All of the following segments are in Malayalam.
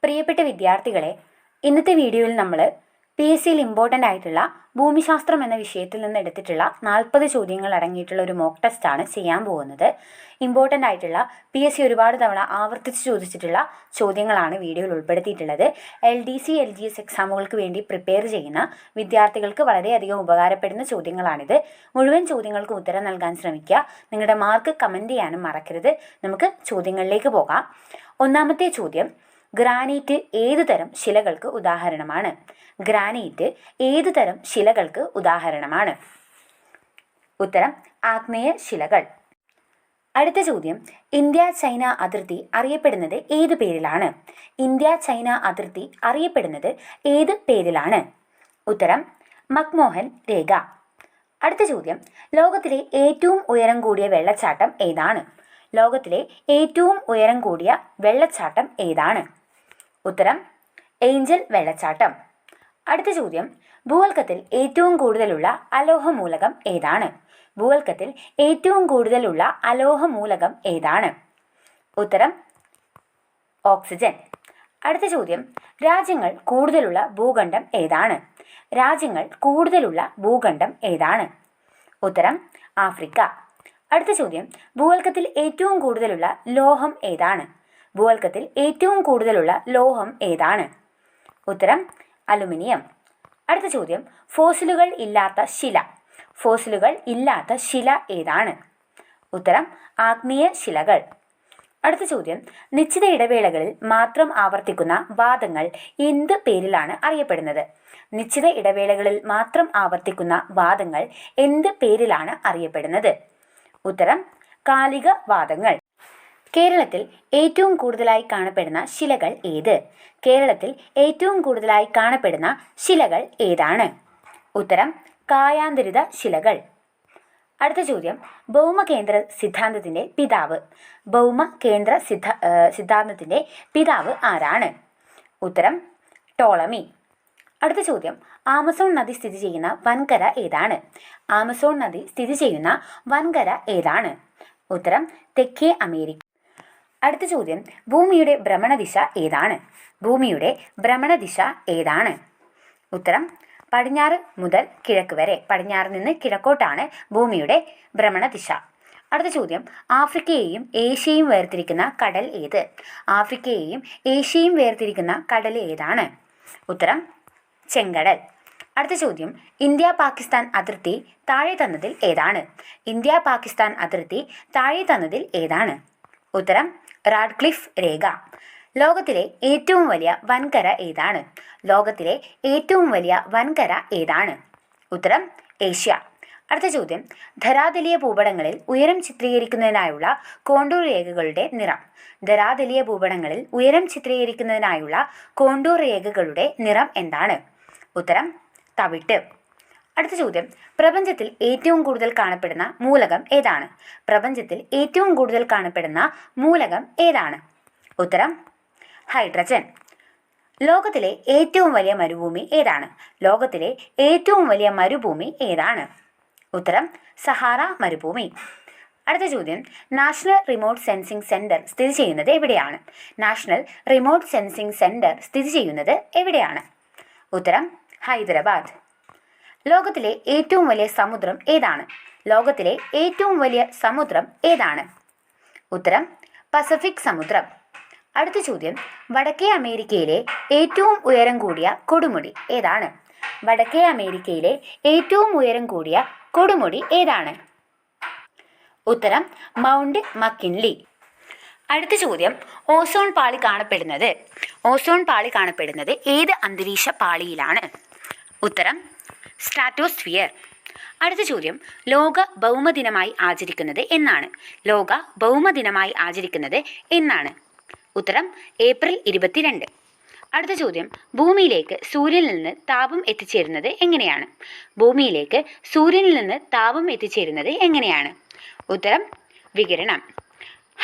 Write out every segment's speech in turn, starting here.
പ്രിയപ്പെട്ട വിദ്യാർത്ഥികളെ, ഇന്നത്തെ വീഡിയോയിൽ നമ്മൾ PSCയിൽ ഇമ്പോർട്ടൻ്റ് ആയിട്ടുള്ള ഭൂമിശാസ്ത്രം എന്ന വിഷയത്തിൽ നിന്ന് എടുത്തിട്ടുള്ള 40 ചോദ്യങ്ങൾ അടങ്ങിയിട്ടുള്ള ഒരു മോക്ക് ടെസ്റ്റാണ് ചെയ്യാൻ പോകുന്നത്. ഇമ്പോർട്ടൻ്റ് ആയിട്ടുള്ള PSC ഒരുപാട് തവണ ആവർത്തിച്ച് ചോദിച്ചിട്ടുള്ള ചോദ്യങ്ങളാണ് വീഡിയോയിൽ ഉൾപ്പെടുത്തിയിട്ടുള്ളത്. LDC LGS എക്സാമുകൾക്ക് വേണ്ടി പ്രിപ്പയർ ചെയ്യുന്ന വിദ്യാർത്ഥികൾക്ക് വളരെയധികം ഉപകാരപ്പെടുന്ന ചോദ്യങ്ങളാണിത്. മുഴുവൻ ചോദ്യങ്ങൾക്കും ഉത്തരം നൽകാൻ ശ്രമിക്കുക. നിങ്ങളുടെ മാർക്ക് കമൻറ്റ് ചെയ്യാനും മറക്കരുത്. നമുക്ക് ചോദ്യങ്ങളിലേക്ക് പോകാം. ഒന്നാമത്തെ ചോദ്യം, ഗ്രാനൈറ്റ് ഏതുതരം ശിലകൾക്ക് ഉദാഹരണമാണ്? ഗ്രാനൈറ്റ് ഏതുതരം ശിലകൾക്ക് ഉദാഹരണമാണ്? ഉത്തരം ആഗ്നേയ ശിലകൾ. അടുത്ത ചോദ്യം, ഇന്ത്യ ചൈന അതിർത്തി അറിയപ്പെടുന്നത് ഏത് പേരിലാണ്? ഇന്ത്യ ചൈന അതിർത്തി അറിയപ്പെടുന്നത് ഏത് പേരിലാണ്? ഉത്തരം മക്മോഹൻ രേഖ. അടുത്ത ചോദ്യം, ലോകത്തിലെ ഏറ്റവും ഉയരം കൂടിയ വെള്ളച്ചാട്ടം ഏതാണ്? ലോകത്തിലെ ഏറ്റവും ഉയരം കൂടിയ വെള്ളച്ചാട്ടം ഏതാണ്? ഉത്തരം ഏഞ്ചൽ വെള്ളച്ചാട്ടം. അടുത്ത ചോദ്യം, ഭൂവൽക്കത്തിൽ ഏറ്റവും കൂടുതലുള്ള അലോഹ മൂലകം ഏതാണ്? ഭൂവൽക്കത്തിൽ ഏറ്റവും കൂടുതലുള്ള അലോഹ മൂലകം ഏതാണ്? ഉത്തരം ഓക്സിജൻ. അടുത്ത ചോദ്യം, രാജ്യങ്ങൾ കൂടുതലുള്ള ഭൂഖണ്ഡം ഏതാണ്? രാജ്യങ്ങൾ കൂടുതലുള്ള ഭൂഖണ്ഡം ഏതാണ്? ഉത്തരം ആഫ്രിക്ക. അടുത്ത ചോദ്യം, ഭൂവൽക്കത്തിൽ ഏറ്റവും കൂടുതലുള്ള ലോഹം ഏതാണ്? ഭൂവൽക്കത്തിൽ ഏറ്റവും കൂടുതലുള്ള ലോഹം ഏതാണ്? ഉത്തരം അലുമിനിയം. അടുത്ത ചോദ്യം, ഫോസിലുകൾ ഇല്ലാത്ത ശില. ഫോസിലുകൾ ഇല്ലാത്ത ശില ഏതാണ്? ഉത്തരം ആഗ്നേയ ശിലകൾ. അടുത്ത ചോദ്യം, നിശ്ചിത ഇടവേളകളിൽ മാത്രം ആവർത്തിക്കുന്ന വാദങ്ങൾ എന്ത് പേരിലാണ് അറിയപ്പെടുന്നത്? നിശ്ചിത ഇടവേളകളിൽ മാത്രം ആവർത്തിക്കുന്ന വാദങ്ങൾ എന്ത് പേരിലാണ് അറിയപ്പെടുന്നത്? ഉത്തരം കാലിക വാദങ്ങൾ. കേരളത്തിൽ ഏറ്റവും കൂടുതലായി കാണപ്പെടുന്ന ശിലകൾ ഏത്? കേരളത്തിൽ ഏറ്റവും കൂടുതലായി കാണപ്പെടുന്ന ശിലകൾ ഏതാണ്? ഉത്തരം കായാന്തരിത ശിലകൾ. അടുത്ത ചോദ്യം, ഭൗമകേന്ദ്ര സിദ്ധാന്തത്തിൻ്റെ പിതാവ്. ഭൗമകേന്ദ്ര സിദ്ധാന്തത്തിൻ്റെ പിതാവ് ആരാണ്? ഉത്തരം ടോളമി. അടുത്ത ചോദ്യം, ആമസോൺ നദി സ്ഥിതി ചെയ്യുന്ന വൻകര ഏതാണ്? ആമസോൺ നദി സ്ഥിതി ചെയ്യുന്ന വൻകര ഏതാണ്? ഉത്തരം തെക്കേ അമേരിക്ക. അടുത്ത ചോദ്യം, ഭൂമിയുടെ ഭ്രമണദിശ ഏതാണ്? ഭൂമിയുടെ ഭ്രമണദിശ ഏതാണ്? ഉത്തരം പടിഞ്ഞാറ് മുതൽ കിഴക്ക് വരെ. പടിഞ്ഞാറ് നിന്ന് കിഴക്കോട്ടാണ് ഭൂമിയുടെ ഭ്രമണദിശ. അടുത്ത ചോദ്യം, ആഫ്രിക്കയെയും ഏഷ്യയും വേർതിരിക്കുന്ന കടൽ ഏത്? ആഫ്രിക്കയെയും ഏഷ്യയും വേർതിരിക്കുന്ന കടൽ ഏതാണ്? ഉത്തരം ചെങ്കടൽ. അടുത്ത ചോദ്യം, ഇന്ത്യ പാകിസ്ഥാൻ അതിർത്തി താഴെ തന്നതിൽ ഏതാണ്? ഇന്ത്യ പാകിസ്ഥാൻ അതിർത്തി താഴെ തന്നതിൽ ഏതാണ്? ഉത്തരം റാഡ്ക്ലിഫ് രേഖ. ലോകത്തിലെ ഏറ്റവും വലിയ വൻകര ഏതാണ്? ലോകത്തിലെ ഏറ്റവും വലിയ വൻകര ഏതാണ്? ഉത്തരം ഏഷ്യ. അടുത്ത ചോദ്യം, ധരാതലീയ ഭൂപടങ്ങളിൽ ഉയരം ചിത്രീകരിക്കുന്നതിനായുള്ള കോണ്ടൂർ രേഖകളുടെ നിറം. ധരാതലീയ ഭൂപടങ്ങളിൽ ഉയരം ചിത്രീകരിക്കുന്നതിനായുള്ള കോണ്ടൂർ രേഖകളുടെ നിറം എന്താണ്? ഉത്തരം തവിട്ട്. അടുത്ത ചോദ്യം, പ്രപഞ്ചത്തിൽ ഏറ്റവും കൂടുതൽ കാണപ്പെടുന്ന മൂലകം ഏതാണ്? പ്രപഞ്ചത്തിൽ ഏറ്റവും കൂടുതൽ കാണപ്പെടുന്ന മൂലകം ഏതാണ്? ഉത്തരം ഹൈഡ്രജൻ. ലോകത്തിലെ ഏറ്റവും വലിയ മരുഭൂമി ഏതാണ്? ലോകത്തിലെ ഏറ്റവും വലിയ മരുഭൂമി ഏതാണ്? ഉത്തരം സഹാറ മരുഭൂമി. അടുത്ത ചോദ്യം, നാഷണൽ റിമോട്ട് സെൻസിംഗ് സെന്റർ സ്ഥിതി ചെയ്യുന്നത് എവിടെയാണ്? നാഷണൽ റിമോട്ട് സെൻസിംഗ് സെന്റർ സ്ഥിതി ചെയ്യുന്നത് എവിടെയാണ്? ഉത്തരം ഹൈദരാബാദ്. ലോകത്തിലെ ഏറ്റവും വലിയ സമുദ്രം ഏതാണ്? ലോകത്തിലെ ഏറ്റവും വലിയ സമുദ്രം ഏതാണ്? ഉത്തരം പസഫിക് സമുദ്രം. അടുത്ത ചോദ്യം, വടക്കേ അമേരിക്കയിലെ ഏറ്റവും ഉയരം കൂടിയ കൊടുമുടി ഏതാണ്? വടക്കേ അമേരിക്കയിലെ ഏറ്റവും ഉയരം കൂടിയ കൊടുമുടി ഏതാണ്? ഉത്തരം മൗണ്ട് മക്കിൻലി. അടുത്ത ചോദ്യം, ഓസോൺ പാളി കാണപ്പെടുന്നത് ഏത് അന്തരീക്ഷ പാളിയിലാണ്? ഉത്തരം സ്ട്രാറ്റോസ്ഫിയർ. അടുത്ത ചോദ്യം, ലോക ഭൗമദിനമായി ആചരിക്കുന്നത് എന്നാണ്? ലോക ഭൗമദിനമായി ആചരിക്കുന്നത് എന്നാണ്? ഉത്തരം ഏപ്രിൽ 22. അടുത്ത ചോദ്യം, ഭൂമിയിലേക്ക് സൂര്യനിൽ നിന്ന് താപം എത്തിച്ചേരുന്നത് എങ്ങനെയാണ്? ഭൂമിയിലേക്ക് സൂര്യനിൽ നിന്ന് താപം എത്തിച്ചേരുന്നത് എങ്ങനെയാണ്? ഉത്തരം വികിരണം.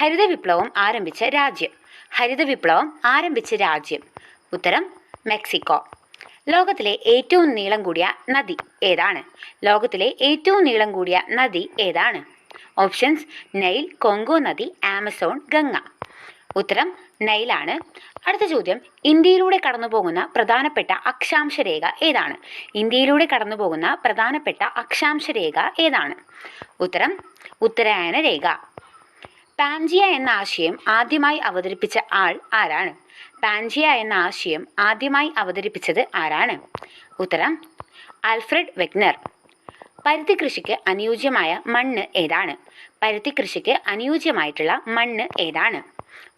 ഹരിത വിപ്ലവം ആരംഭിച്ച രാജ്യം. ഹരിത വിപ്ലവം ആരംഭിച്ച രാജ്യം. ഉത്തരം മെക്സിക്കോ. ലോകത്തിലെ ഏറ്റവും നീളം കൂടിയ നദി ഏതാണ്? ലോകത്തിലെ ഏറ്റവും നീളം കൂടിയ നദി ഏതാണ്? ഓപ്ഷൻസ്: നൈൽ, കോങ്കോ നദി, ആമസോൺ, ഗംഗ. ഉത്തരം നൈലാണ്. അടുത്ത ചോദ്യം, ഇന്ത്യയിലൂടെ കടന്നുപോകുന്ന പ്രധാനപ്പെട്ട അക്ഷാംശ രേഖ ഏതാണ്? ഇന്ത്യയിലൂടെ കടന്നുപോകുന്ന പ്രധാനപ്പെട്ട അക്ഷാംശ രേഖ ഏതാണ്? ഉത്തരം ഉത്തരായന രേഖ. പാൻജിയ എന്ന ആശയം ആദ്യമായി അവതരിപ്പിച്ച ആൾ ആരാണ്? പാൻജിയ എന്ന ആശയം ആദ്യമായി അവതരിപ്പിച്ചത് ആരാണ്? ഉത്തരം ആൽഫ്രഡ് വെഗ്നർ. പരുത്തി കൃഷിക്ക് അനുയോജ്യമായ മണ്ണ് ഏതാണ്? പരുത്തി കൃഷിക്ക് അനുയോജ്യമായിട്ടുള്ള മണ്ണ് ഏതാണ്?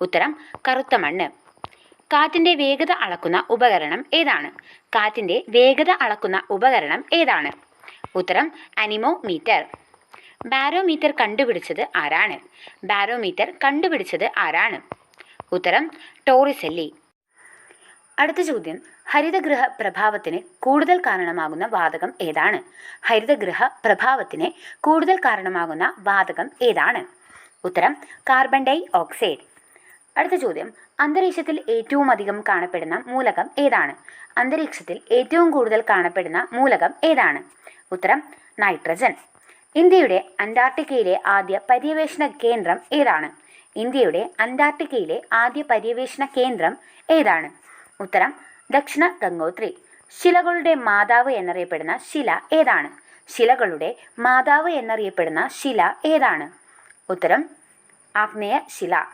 ഉത്തരം കറുത്ത മണ്ണ്. കാറ്റിന്റെ വേഗത അളക്കുന്ന ഉപകരണം ഏതാണ്? കാറ്റിന്റെ വേഗത അളക്കുന്ന ഉപകരണം ഏതാണ്? ഉത്തരം അനിമോമീറ്റർ. ബാരോമീറ്റർ കണ്ടുപിടിച്ചത് ആരാണ്? ബാരോമീറ്റർ കണ്ടുപിടിച്ചത് ആരാണ്? ഉത്തരം ടോറിസെല്ലി. അടുത്ത ചോദ്യം, ഹരിതഗൃഹ പ്രഭാവത്തിന് കൂടുതൽ കാരണമാകുന്ന വാതകം ഏതാണ്? ഹരിതഗൃഹ പ്രഭാവത്തിന് കൂടുതൽ കാരണമാകുന്ന വാതകം ഏതാണ്? ഉത്തരം കാർബൺ ഡൈ ഓക്സൈഡ്. അടുത്ത ചോദ്യം, അന്തരീക്ഷത്തിൽ ഏറ്റവും അധികം കാണപ്പെടുന്ന മൂലകം ഏതാണ്? അന്തരീക്ഷത്തിൽ ഏറ്റവും കൂടുതൽ കാണപ്പെടുന്ന മൂലകം ഏതാണ്? ഉത്തരം നൈട്രജൻ. ഇന്ത്യയുടെ അന്റാർട്ടിക്കയിലെ ആദ്യ പര്യവേഷണ കേന്ദ്രം ഏതാണ്? ഇന്ത്യയുടെ അന്റാർട്ടിക്കയിലെ ആദ്യ പര്യവേഷണ കേന്ദ്രം ഏതാണ്? ഉത്തരം ദക്ഷിണ ഗംഗോത്രി. ശിലകളുടെ മാതാവ് എന്നറിയപ്പെടുന്ന ശില ഏതാണ്? ശിലകളുടെ മാതാവ് എന്നറിയപ്പെടുന്ന ശില ഏതാണ്? ഉത്തരം ആഗ്നേയ ശില.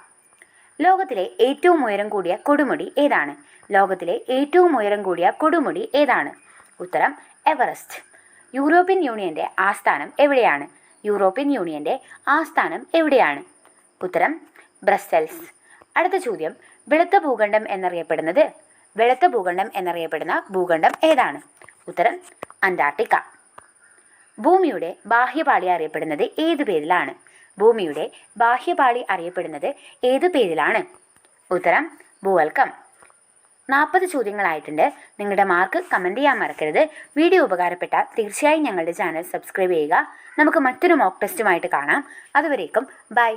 ലോകത്തിലെ ഏറ്റവും ഉയരം കൂടിയ കൊടുമുടി ഏതാണ്? ലോകത്തിലെ ഏറ്റവും ഉയരം കൂടിയ കൊടുമുടി ഏതാണ്? ഉത്തരം എവറസ്റ്റ്. യൂറോപ്യൻ യൂണിയന്റെ ആസ്ഥാനം എവിടെയാണ്? യൂറോപ്യൻ യൂണിയന്റെ ആസ്ഥാനം എവിടെയാണ്? ഉത്തരം ബ്രസൽസ്. അടുത്ത ചോദ്യം, വെളുത്ത ഭൂഖണ്ഡം എന്നറിയപ്പെടുന്ന ഭൂഖണ്ഡം ഏതാണ്? ഉത്തരം അന്റാർട്ടിക്ക. ഭൂമിയുടെ ബാഹ്യപാളി അറിയപ്പെടുന്നത് ഏതു പേരിലാണ്? ഭൂമിയുടെ ബാഹ്യപാളി അറിയപ്പെടുന്നത് ഏതു പേരിലാണ്? ഉത്തരം ഭൂവൽക്കം. 40 ചോദ്യങ്ങളായിട്ടുണ്ട്. നിങ്ങളുടെ മാർക്ക് കമൻറ്റ് ചെയ്യാൻ മറക്കരുത്. വീഡിയോ ഉപകാരപ്പെട്ടാൽ തീർച്ചയായും ഞങ്ങളുടെ ചാനൽ സബ്സ്ക്രൈബ് ചെയ്യുക. നമുക്ക് മറ്റൊരു മോക്ക് ടെസ്റ്റുമായിട്ട് കാണാം. അതുവരേക്കും ബൈ.